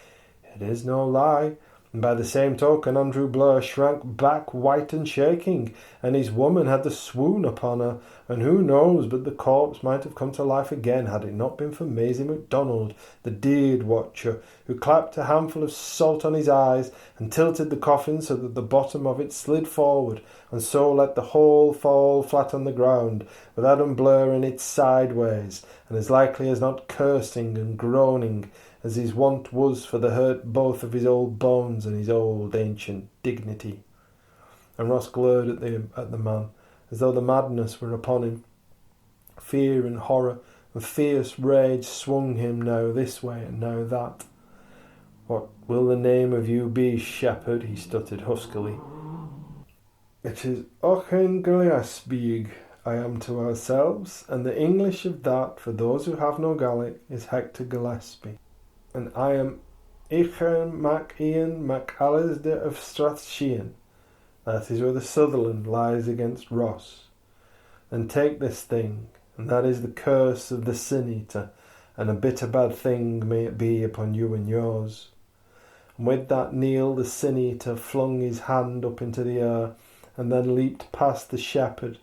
It is no lie. And by the same token Andrew Blur shrank back white and shaking, and his woman had the swoon upon her, and who knows but the corpse might have come to life again had it not been for Maisie MacDonald, the deed watcher, who clapped a handful of salt on his eyes and tilted the coffin so that the bottom of it slid forward, and so let the whole fall flat on the ground, with Adam Blur in it sideways, and as likely as not cursing and groaning, as his wont was for the hurt both of his old bones and his old ancient dignity. And Ross glared at the man, as though the madness were upon him. Fear and horror and fierce rage swung him now this way and now that. What will the name of you be, shepherd? He stuttered huskily. It is Ochen Gillespie, I am to ourselves, and the English of that, for those who have no Gaelic, is Hector Gillespie. And I am Ichen Mac Ian Macalister of Strathshean. That is where the Sutherland lies against Ross. Then take this thing, and that is the curse of the Sin Eater, and a bitter bad thing may it be upon you and yours. And with that Neil the Sin Eater flung his hand up into the air, and then leaped past the shepherd,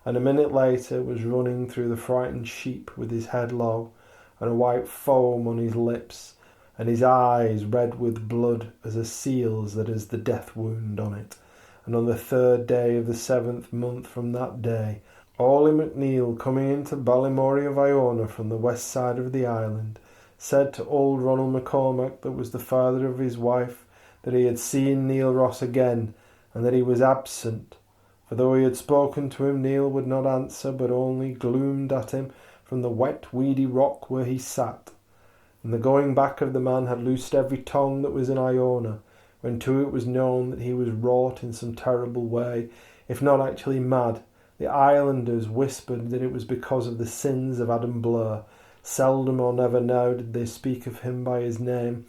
and a minute later was running through the frightened sheep with his head low, and a white foam on his lips, and his eyes red with blood as a seal's that has the death wound on it. And on the 3rd day of the 7th month from that day, Orley MacNeil, coming into Ballymorey of Iona from the west side of the island, said to old Ronald McCormack, that was the father of his wife, that he had seen Neil Ross again, and that he was absent. For though he had spoken to him, Neil would not answer, but only gloomed at him from the wet, weedy rock where he sat. And the going back of the man had loosed every tongue that was in Iona, when too it was known that he was wrought in some terrible way, if not actually mad. The islanders whispered that it was because of the sins of Adam Blur. Seldom or never now did they speak of him by his name,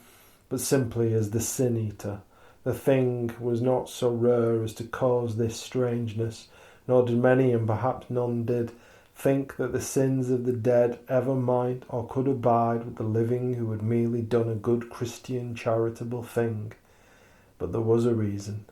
but simply as the Sin Eater. The thing was not so rare as to cause this strangeness, nor did many, and perhaps none did, think that the sins of the dead ever might or could abide with the living who had merely done a good Christian charitable thing. But there was a reason.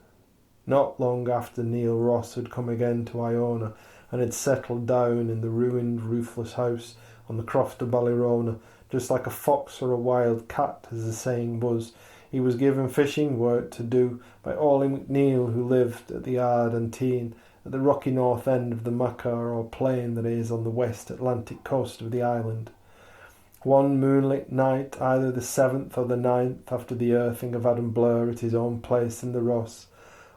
Not long after Neil Ross had come again to Iona, and had settled down in the ruined roofless house on the croft of Ballyrona, just like a fox or a wild cat, as the saying was, he was given fishing work to do by Orley MacNeil, who lived at the Ardentine, at the rocky north end of the Macar or plain that is on the west Atlantic coast of the island. One moonlit night, either the 7th or the 9th after the earthing of Adam Blur at his own place in the Ross,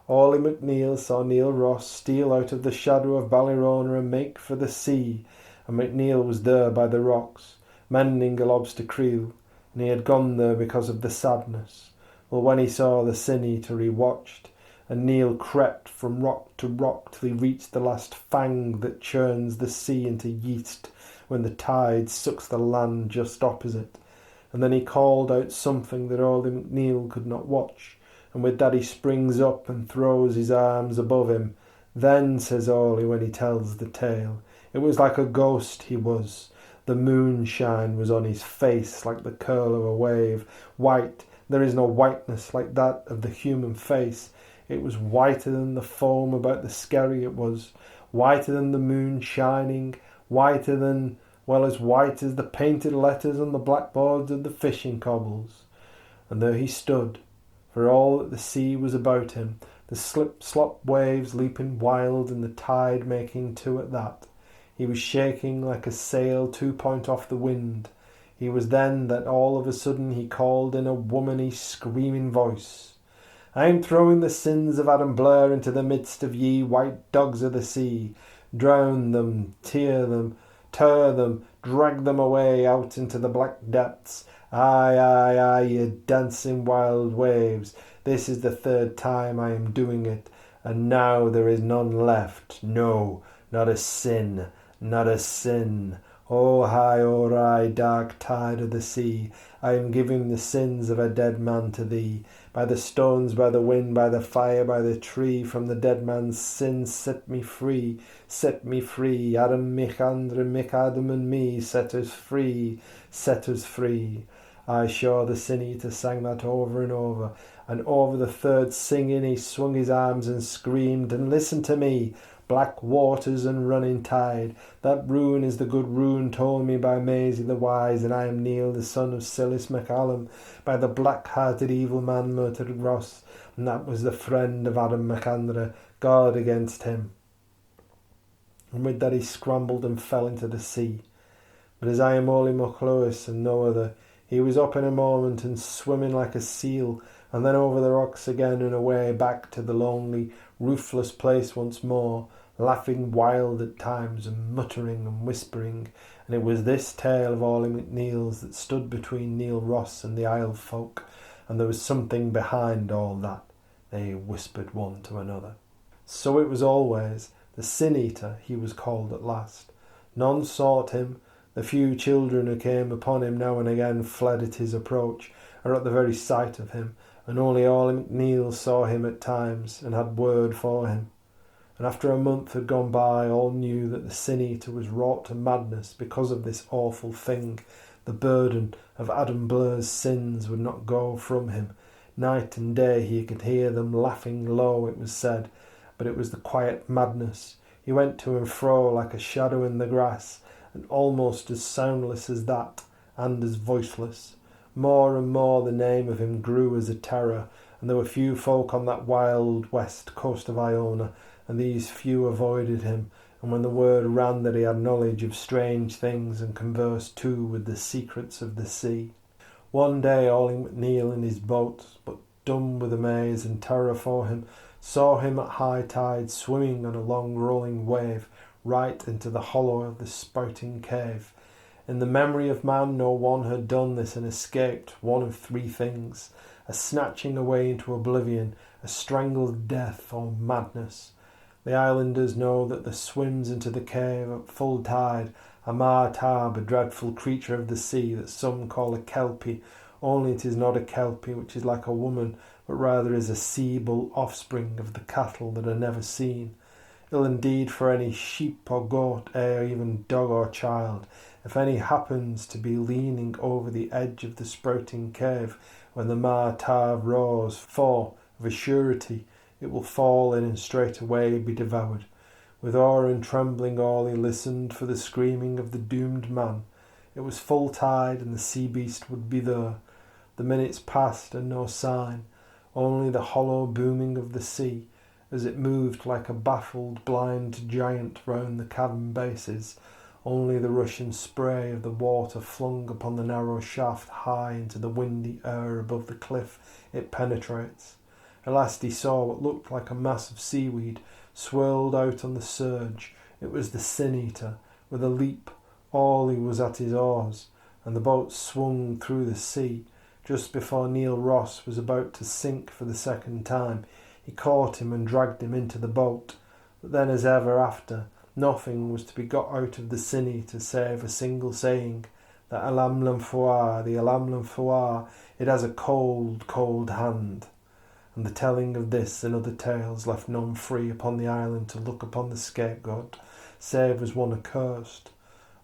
Orley MacNeil saw Neil Ross steal out of the shadow of Ballyrona and make for the sea, and MacNeil was there by the rocks, mending a lobster creel, and he had gone there because of the sadness. Well, when he saw the Sin Eater he watched, and Neil crept from rock to rock till he reached the last fang that churns the sea into yeast, when the tide sucks the land just opposite. And then he called out something that Ollie McNeill could not watch, and with that he springs up and throws his arms above him. Then, says Ollie when he tells the tale, it was like a ghost he was. The moonshine was on his face like the curl of a wave. White, there is no whiteness like that of the human face. It was whiter than the foam about the skerry it was, whiter than the moon shining, whiter than, well, as white as the painted letters on the blackboards of the fishing cobbles. And there he stood, for all that the sea was about him, the slip-slop waves leaping wild and the tide making two at that. He was shaking like a sail 2 point off the wind. He was then that all of a sudden he called in a womany screaming voice, I am throwing the sins of Adam Blair into the midst of ye white dogs of the sea. Drown them, tear them, tear them, drag them away out into the black depths. Aye, aye, aye, ye dancing wild waves. This is the 3rd time I am doing it, and now there is none left. No, not a sin, not a sin. O high, O wry, dark tide of the sea, I am giving the sins of a dead man to thee. By the stones, by the wind, by the fire, by the tree, from the dead man's sins set me free, set me free. Adam, mich, Andre, mich, Adam and me, set us free, set us free. I sure the Sin Eater sang that over and over the 3rd singing he swung his arms and screamed, and listen to me, black waters and running tide. That rune is the good rune told me by Maisie the wise, and I am Neil, the son of Silas MacCallum, by the black-hearted evil man murdered Ross, and that was the friend of Adam MacAndra, God against him. And with that he scrambled and fell into the sea. But as I am Ollie Macleod and no other, he was up in a moment and swimming like a seal, and then over the rocks again and away back to the lonely, roofless place once more, laughing wild at times and muttering and whispering. And it was this tale of Ollie McNeill's that stood between Neil Ross and the Isle folk, and there was something behind all that, they whispered one to another. So it was always. The Sin Eater he was called at last. None sought him. The few children who came upon him now and again fled at his approach, or at the very sight of him, and only Ollie McNeill saw him at times and had word for him. And after a month had gone by, all knew that the Sin Eater was wrought to madness because of this awful thing. The burden of Adam Blair's sins would not go from him. Night and day he could hear them laughing low, it was said, but it was the quiet madness. He went to and fro like a shadow in the grass, and almost as soundless as that, and as voiceless. More and more the name of him grew as a terror, and there were few folk on that wild west coast of Iona, and these few avoided him, and when the word ran that he had knowledge of strange things and conversed too with the secrets of the sea. One day Ollie McNeill in his boat, but dumb with amaze and terror for him, saw him at high tide swimming on a long rolling wave right into the hollow of the spouting cave. In the memory of man no one had done this and escaped one of 3 things: a snatching away into oblivion, a strangled death, or madness. The islanders know that there swims into the cave at full tide a martab, a dreadful creature of the sea that some call a kelpie, only it is not a kelpie which is like a woman, but rather is a sea-bull offspring of the cattle that are never seen. Ill indeed for any sheep or goat, or even dog or child, if any happens to be leaning over the edge of the sprouting cave when the martab roars, for, of a surety, it will fall in and straightway be devoured. With awe and trembling Ollie listened for the screaming of the doomed man. It was full tide, and the sea beast would be there. The minutes passed, and no sign, only the hollow booming of the sea, as it moved like a baffled blind giant round the cavern bases, only the rush and spray of the water flung upon the narrow shaft high into the windy air above the cliff it penetrates. At last he saw what looked like a mass of seaweed swirled out on the surge. It was the Sin Eater. With a leap, Ollie was at his oars, and the boat swung through the sea. Just before Neil Ross was about to sink for the 2nd time, he caught him and dragged him into the boat. But then, as ever after, Nothing was to be got out of the Sin Eater save a single saying, that Alam Lamfoir, the Alam Lamfoir, it has a cold, cold hand. And the telling of this and other tales left none free upon the island to look upon the scapegoat, save as one accursed.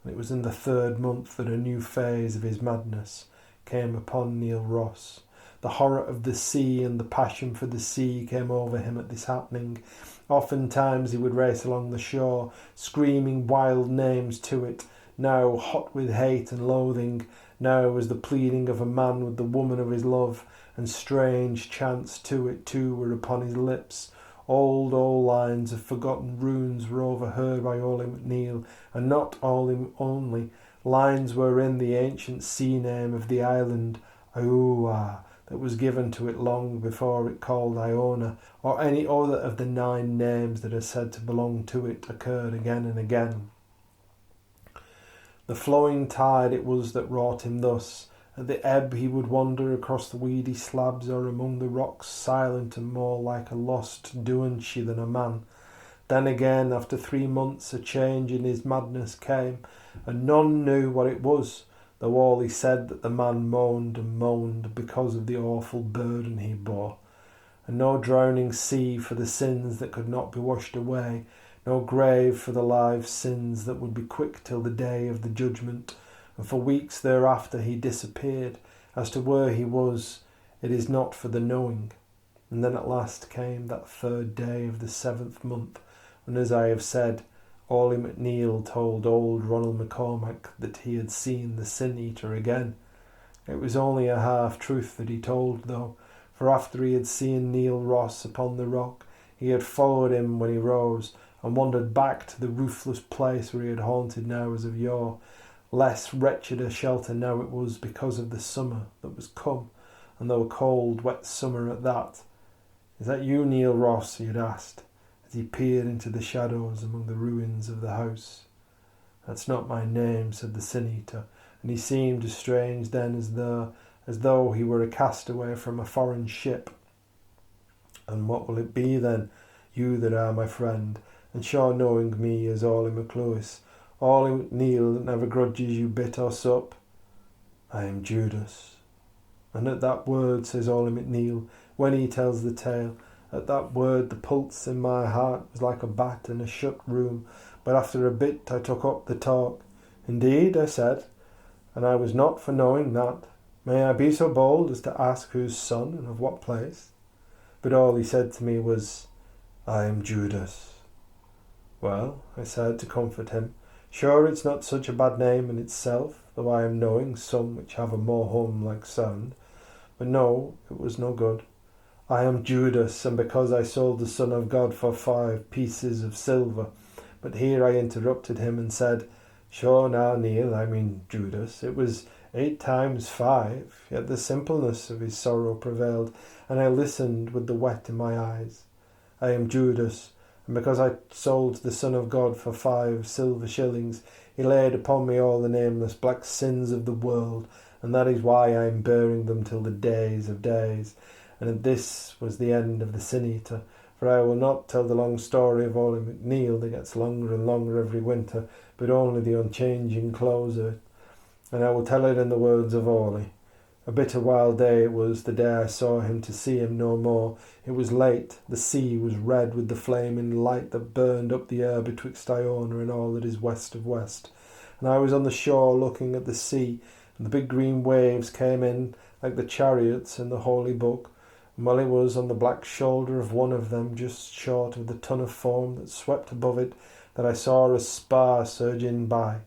And it was in the 3rd month that a new phase of his madness came upon Neil Ross. The horror of the sea and the passion for the sea came over him at this happening. Oftentimes he would race along the shore, screaming wild names to it, now hot with hate and loathing, now as the pleading of a man with the woman of his love, and strange chants to it too were upon his lips. Old lines of forgotten runes were overheard by Ollie McNeill, and not Ollie only, lines wherein the ancient sea name of the island, Aua, that was given to it long before it called Iona, or any other of the 9 names that are said to belong to it, occurred again and again. The flowing tide it was that wrought him thus. At the ebb he would wander across the weedy slabs or among the rocks, silent and more like a lost Duanshi than a man. Then again, after 3 months, a change in his madness came, and none knew what it was, though all he said that the man moaned and moaned because of the awful burden he bore. And no drowning sea for the sins that could not be washed away, no grave for the live sins that would be quick till the day of the judgment. And for weeks thereafter he disappeared. As to where he was, it is not for the knowing. And then at last came that 3rd day of the 7th month, when, as I have said, Ollie McNeill told old Ronald McCormack that he had seen the Sin Eater again. It was only a half-truth that he told, though, for after he had seen Neil Ross upon the rock, he had followed him when he rose, and wandered back to the roofless place where he had haunted now as of yore. Less wretched a shelter now it was because of the summer that was come, and though a cold, wet summer at that. "Is that you, Neil Ross?" he had asked, as he peered into the shadows among the ruins of the house. "That's not my name," said the Sin Eater, and he seemed as strange then as though he were a castaway from a foreign ship. "And what will it be then, you that are my friend, and sure knowing me as Ollie Macleod, Ollie McNeill that never grudges you bit or sup?" "I am Judas." And at that word, says Ollie McNeill, when he tells the tale, at that word the pulse in my heart was like a bat in a shut room, but after a bit I took up the talk. "Indeed," I said, "and I was not for knowing that. May I be so bold as to ask whose son and of what place?" But all he said to me was, "I am Judas." "Well," I said to comfort him, "sure it's not such a bad name in itself, though I am knowing some which have a more home-like sound. But no, it was no good. I am Judas, and because I sold the Son of God for 5 pieces of silver." But here I interrupted him and said, "Sure now, Neil, I mean Judas, it was 8 times 5, yet the simpleness of his sorrow prevailed, and I listened with the wet in my eyes. I am Judas, and because I sold the Son of God for 5 silver shillings, he laid upon me all the nameless black sins of the world, and that is why I am bearing them till the days of days." And this was the end of the Sin Eater, for I will not tell the long story of Ollie McNeill that gets longer and longer every winter, but only the unchanging close of it. And I will tell it in the words of Ollie. A bitter wild day it was, the day I saw him to see him no more. It was late, the sea was red with the flaming light that burned up the air betwixt Iona and all that is west of west. And I was on the shore looking at the sea, and the big green waves came in like the chariots in the Holy Book, and while it was on the black shoulder of one of them, just short of the ton of foam that swept above it, that I saw a spar surging by.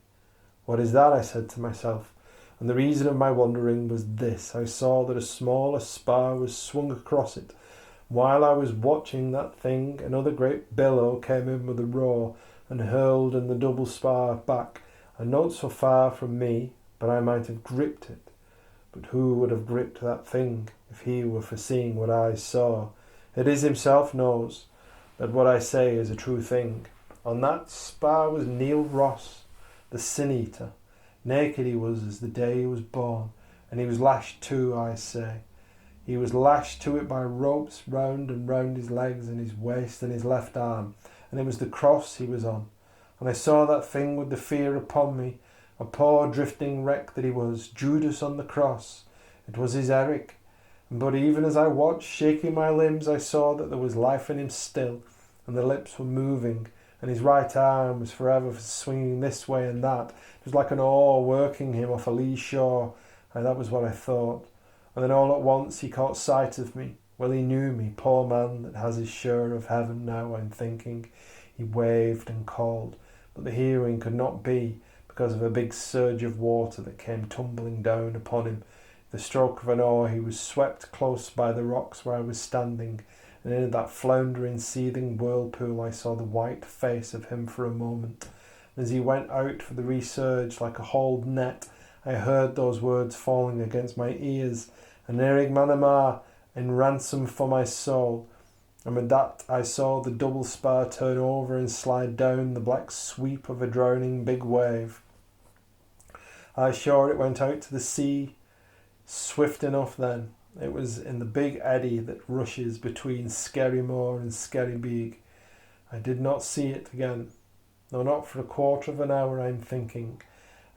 "What is that?" I said to myself. And the reason of my wondering was this: I saw that a smaller spar was swung across it. While I was watching that thing, another great billow came in with a roar, and hurled in the double spar back, and not so far from me, but I might have gripped it. But who would have gripped that thing if he were foreseeing what I saw? It is himself knows that what I say is a true thing. On that spar was Neil Ross, the Sin Eater. Naked he was as the day he was born, and he was lashed too, I say. He was lashed to it by ropes round and round his legs and his waist and his left arm, and it was the cross he was on. And I saw that thing with the fear upon me, a poor drifting wreck that he was, Judas on the cross. It was his Eric. But even as I watched, shaking my limbs, I saw that there was life in him still, and the lips were moving, and his right arm was forever swinging this way and that. It was like an oar working him off a lee shore, and that was what I thought. And then all at once he caught sight of me. Well, he knew me, poor man that has his share of heaven now, I'm thinking. He waved and called, but the hearing could not be because of a big surge of water that came tumbling down upon him. The stroke of an oar, he was swept close by the rocks where I was standing, and in that floundering, seething whirlpool I saw the white face of him for a moment. And as he went out for the resurge like a hauled net, I heard those words falling against my ears, "An Erig Manamar, in ransom for my soul." And with that I saw the double spar turn over and slide down the black sweep of a drowning big wave. I sure it went out to the sea, swift enough then. It was in the big eddy that rushes between Skerrymoor and Skerrybeag. I did not see it again, no, not for a quarter of an hour, I'm thinking.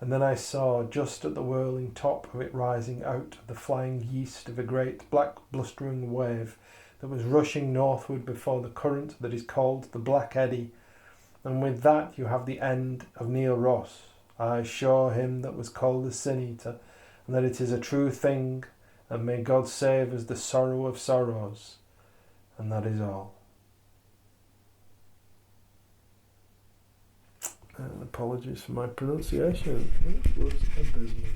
And then I saw, just at the whirling top of it, rising out of the flying yeast of a great black blustering wave that was rushing northward before the current that is called the Black Eddy. And with that you have the end of Neil Ross. I assure him that was called the Sin Eater, and that it is a true thing, and may God save us the sorrow of sorrows. And that is all. And apologies for my pronunciation. It was abysmal.